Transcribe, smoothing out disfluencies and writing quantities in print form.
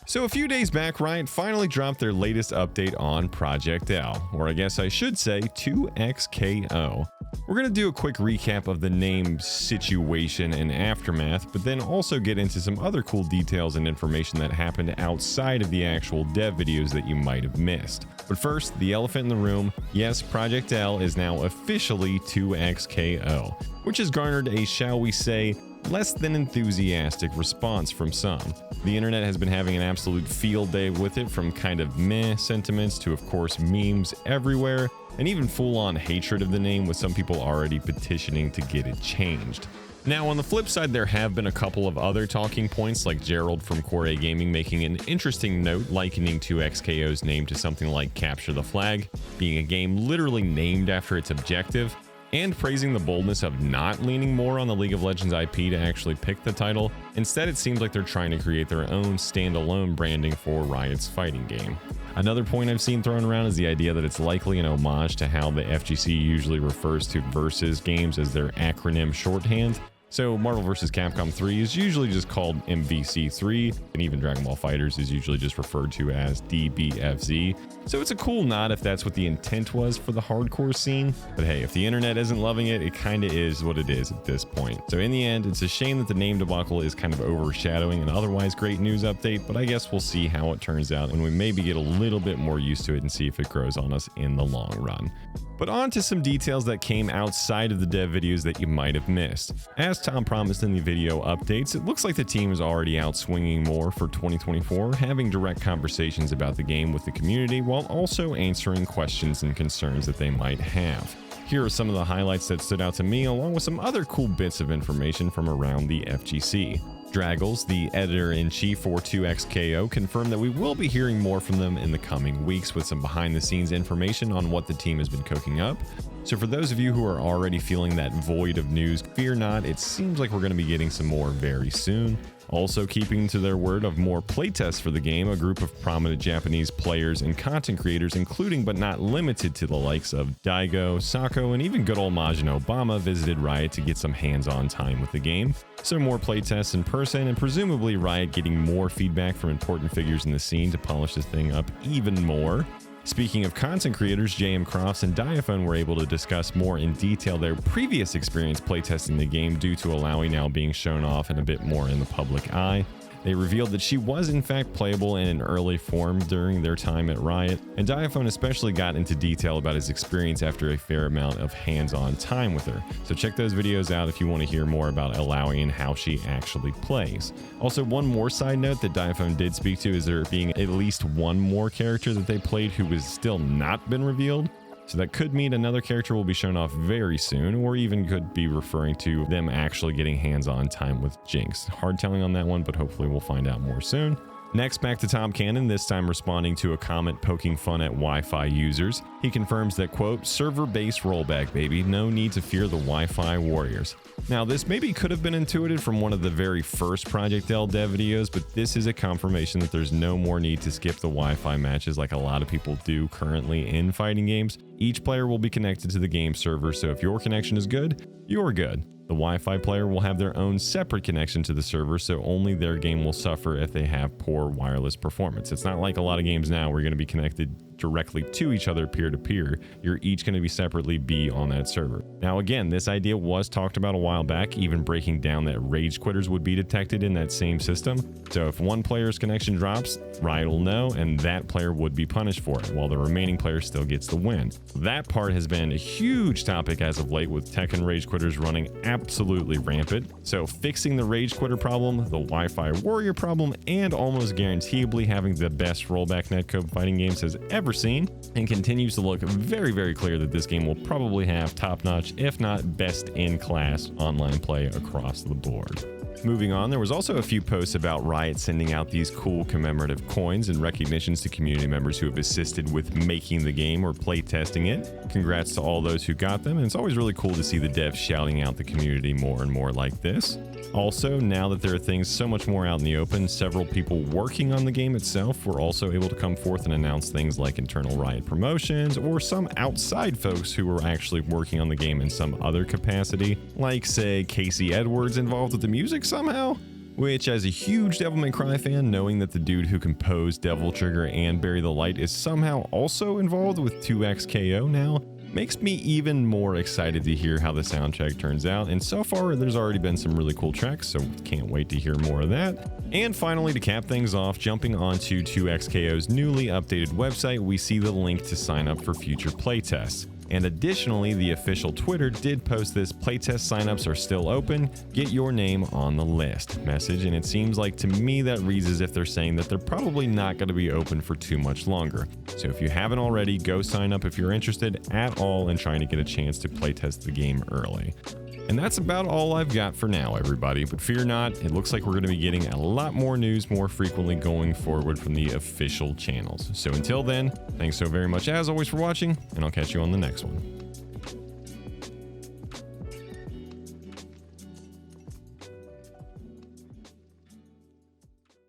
So a few days back, Riot finally dropped their latest update on projectl, or I guess I should say 2XKO. We're going to do a quick recap of the name, situation, and aftermath, but then also get into some other cool details and information that happened outside of the actual dev videos that you might have missed. But first, the elephant in the room, yes, projectl is now officially 2XKO, which has garnered a, shall we say, less than enthusiastic response from some. The internet has been having an absolute field day with it, from kind of meh sentiments to, of course, memes everywhere, and even full-on hatred of the name, with some people already petitioning to get it changed. Now, on the flip side, there have been a couple of other talking points, like Gerald from Core Gaming making an interesting note likening 2XKO's name to something like Capture the Flag, being a game literally named after its objective, and praising the boldness of not leaning more on the League of Legends IP to actually pick the title. Instead, it seems like they're trying to create their own standalone branding for Riot's fighting game. Another point I've seen thrown around is the idea that it's likely an homage to how the FGC usually refers to Versus games as their acronym shorthand. So Marvel vs. Capcom 3 is usually just called MVC3, and even Dragon Ball FighterZ is usually just referred to as DBFZ. So it's a cool nod if that's what the intent was for the hardcore scene. But hey, if the internet isn't loving it, it kinda is what it is at this point. So in the end, it's a shame that the name debacle is kind of overshadowing an otherwise great news update, but I guess we'll see how it turns out when we maybe get a little bit more used to it and see if it grows on us in the long run. But on to some details that came outside of the dev videos that you might have missed. As Tom promised in the video updates, it looks like the team is already out swinging more for 2024, having direct conversations about the game with the community while also answering questions and concerns that they might have. Here are some of the highlights that stood out to me, along with some other cool bits of information from around the FGC. Draggles, the editor-in-chief for 2XKO, confirmed that we will be hearing more from them in the coming weeks with some behind-the-scenes information on what the team has been cooking up. So for those of you who are already feeling that void of news, fear not, it seems like we're going to be getting some more very soon. Also keeping to their word of more playtests for the game, a group of prominent Japanese players and content creators, including but not limited to the likes of Daigo, Sako, and even good old Majin Obama, visited Riot to get some hands-on time with the game. So more playtests in person, and presumably Riot getting more feedback from important figures in the scene to polish this thing up even more. Speaking of content creators, Crofts and Diaphone were able to discuss more in detail their previous experience playtesting the game due to illaoi now being shown off and a bit more in the public eye. They revealed that she was in fact playable in an early form during their time at Riot, and Diaphone especially got into detail about his experience after a fair amount of hands-on time with her. So check those videos out if you want to hear more about illaoi and how she actually plays. Also, one more side note that Diaphone did speak to is there being at least one more character that they played who has still not been revealed. So that could mean another character will be shown off very soon, or even could be referring to them actually getting hands-on time with Jinx. Hard telling on that one, but hopefully we'll find out more soon. Next, back to Tom Cannon, this time responding to a comment poking fun at Wi-Fi users. He confirms that, quote, server-based rollback, baby, no need to fear the Wi-Fi warriors. Now, this maybe could have been intuited from one of the very first projectl dev videos, but this is a confirmation that there's no more need to skip the Wi-Fi matches like a lot of people do currently in fighting games. Each player will be connected to the game server, so if your connection is good, you're good. The Wi-Fi player will have their own separate connection to the server, so only their game will suffer if they have poor wireless performance. It's not like a lot of games now where you're going to be connected directly to each other peer-to-peer. You're each going to be separately on that server. Now again, this idea was talked about a while back, even breaking down that rage quitters would be detected in that same system. So if one player's connection drops, Riot will know, and that player would be punished for it, while the remaining player still gets the win. That part has been a huge topic as of late, with tech and rage quitters running absolutely rampant. So fixing the rage quitter problem, the Wi-Fi warrior problem, and almost guaranteeably having the best rollback netcode fighting games has ever seen, and continues to look very, very clear that this game will probably have top-notch, if not best-in-class online play across the board. Moving on, there was also a few posts about Riot sending out these cool commemorative coins and recognitions to community members who have assisted with making the game or play testing it. Congrats to all those who got them, and it's always really cool to see the devs shouting out the community more and more like this. Also, now that there are things so much more out in the open, several people working on the game itself were also able to come forth and announce things like internal Riot promotions, or some outside folks who were actually working on the game in some other capacity, like say Casey Edwards involved with the music somehow. which as a huge Devil May Cry fan, knowing that the dude who composed Devil Trigger and Bury the Light is somehow also involved with 2XKO now, makes me even more excited to hear how the soundtrack turns out, and so far there's already been some really cool tracks, so can't wait to hear more of that. And finally, to cap things off, jumping onto 2XKO's newly updated website, we see the link to sign up for future playtests. And additionally, the official Twitter did post this playtest signups are still open, get your name on the list message, and it seems like to me that reads as if they're saying that they're probably not going to be open for too much longer. So if you haven't already, go sign up if you're interested at all in trying to get a chance to playtest the game early. And that's about all I've got for now, everybody, but fear not, it looks like we're going to be getting a lot more news more frequently going forward from the official channels. So until then, thanks so very much as always for watching, and I'll catch you on the next one.